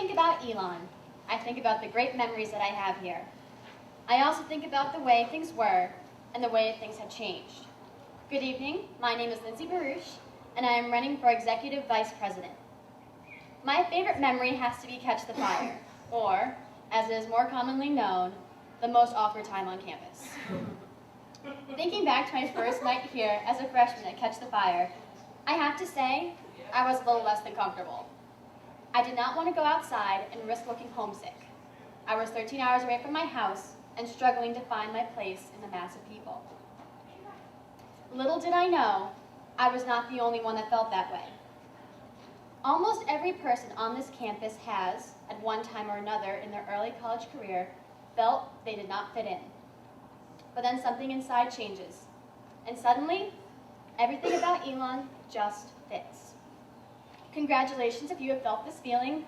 think about Elon, I think about the great memories that I have here. I also think about the way things were and the way things have changed. Good evening, my name is Lindsay Boroush, and I am running for Executive Vice President. My favorite memory has to be Catch the Fire, or, as it is more commonly known, the most awkward time on campus. Thinking back to my first night here as a freshman at Catch the Fire, I have to say, I was a little less than comfortable. I did not want to go outside and risk looking homesick. I was 13 hours away from my house and struggling to find my place in the mass of people. Little did I know, I was not the only one that felt that way. Almost every person on this campus has, at one time or another in their early college career, felt they did not fit in. But then something inside changes, and suddenly, everything about Elon just fits. Congratulations if you have felt this feeling,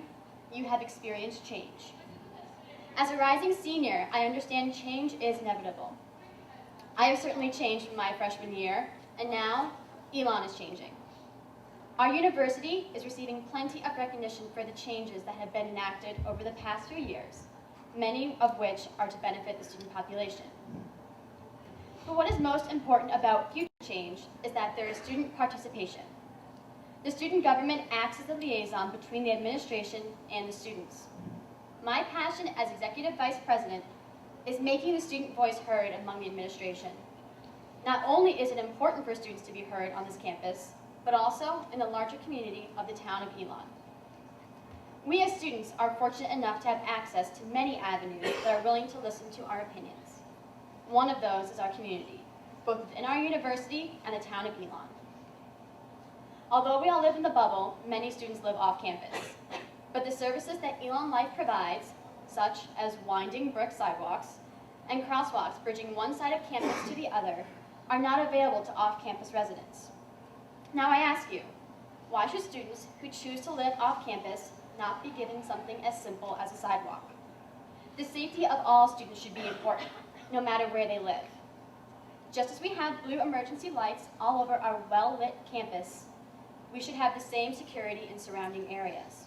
you have experienced change. As a rising senior, I understand change is inevitable. I have certainly changed from my freshman year, and now, Elon is changing. Our university is receiving plenty of recognition for the changes that have been enacted over the past few years, many of which are to benefit the student population. But what is most important about future change is that there is student participation. The student government acts as a liaison between the administration and the students. My passion as Executive Vice President is making the student voice heard among the administration. Not only is it important for students to be heard on this campus, but also in the larger community of the town of Elon. We as students are fortunate enough to have access to many avenues that are willing to listen to our opinions. One of those is our community, both within our university and the town of Elon. Although we all live in the bubble, many students live off campus. But the services that Elon Life provides, such as winding brick sidewalks and crosswalks bridging one side of campus to the other, are not available to off-campus residents. Now I ask you, why should students who choose to live off campus not be given something as simple as a sidewalk? The safety of all students should be important, no matter where they live. Just as we have blue emergency lights all over our well-lit campus, we should have the same security in surrounding areas.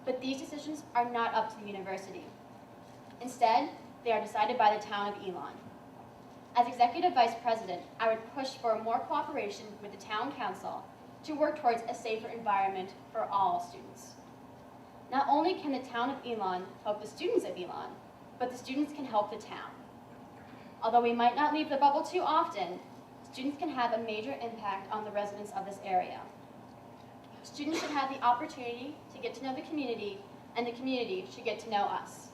But these decisions are not up to the university. Instead, they are decided by the town of Elon. As Executive Vice President, I would push for more cooperation with the town council to work towards a safer environment for all students. Not only can the town of Elon help the students of Elon, but the students can help the town. Although we might not leave the bubble too often, students can have a major impact on the residents of this area. Students should have the opportunity to get to know the community, and the community should get to know us.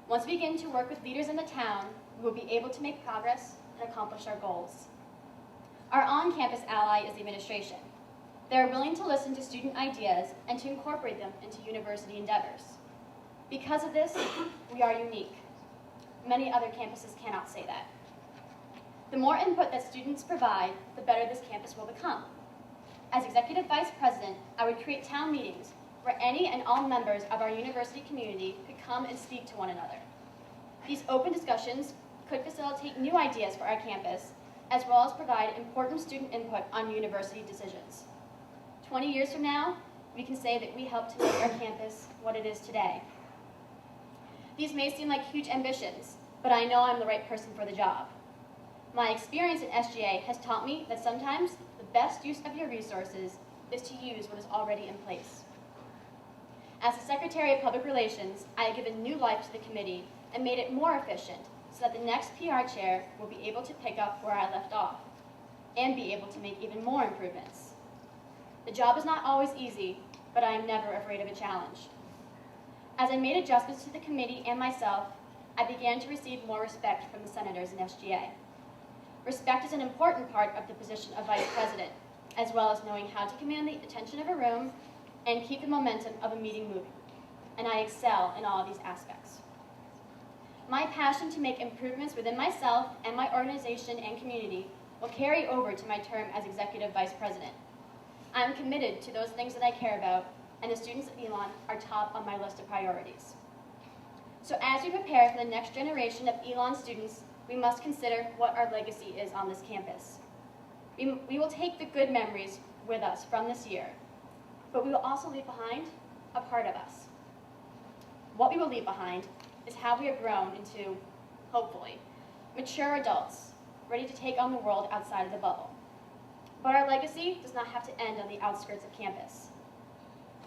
Once we begin to work with leaders in the town, we will be able to make progress and accomplish our goals. Our on-campus ally is the administration. They are willing to listen to student ideas and to incorporate them into university endeavors. Because of this, we are unique. Many other campuses cannot say that. The more input that students provide, the better this campus will become. As Executive Vice President, I would create town meetings where any and all members of our university community could come and speak to one another. These open discussions could facilitate new ideas for our campus, as well as provide important student input on university decisions. 20 years from now, we can say that we helped to make our campus what it is today. These may seem like huge ambitions, but I know I'm the right person for the job. My experience at SGA has taught me that sometimes the best use of your resources is to use what is already in place. As the Secretary of Public Relations, I have given new life to the committee and made it more efficient so that the next PR chair will be able to pick up where I left off and be able to make even more improvements. The job is not always easy, but I am never afraid of a challenge. As I made adjustments to the committee and myself, I began to receive more respect from the senators in SGA. Respect is an important part of the position of Vice President, as well as knowing how to command the attention of a room and keep the momentum of a meeting moving. And I excel in all of these aspects. My passion to make improvements within myself and my organization and community will carry over to my term as Executive Vice President. I am committed to those things that I care about, and the students of Elon are top on my list of priorities. So as we prepare for the next generation of Elon students, we must consider what our legacy is on this campus. We will take the good memories with us from this year, but we will also leave behind a part of us. what we will leave behind is how we have grown into, hopefully, mature adults ready to take on the world outside of the bubble. But our legacy does not have to end on the outskirts of campus.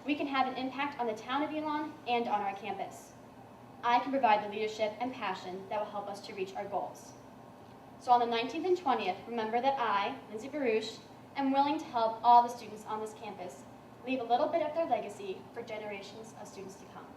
We can have an impact on the town of Elon and on our campus. I can provide the leadership and passion that will help us to reach our goals. So on the 19th and 20th, remember that I, Lindsay Boroush, am willing to help all the students on this campus leave a little bit of their legacy for generations of students to come.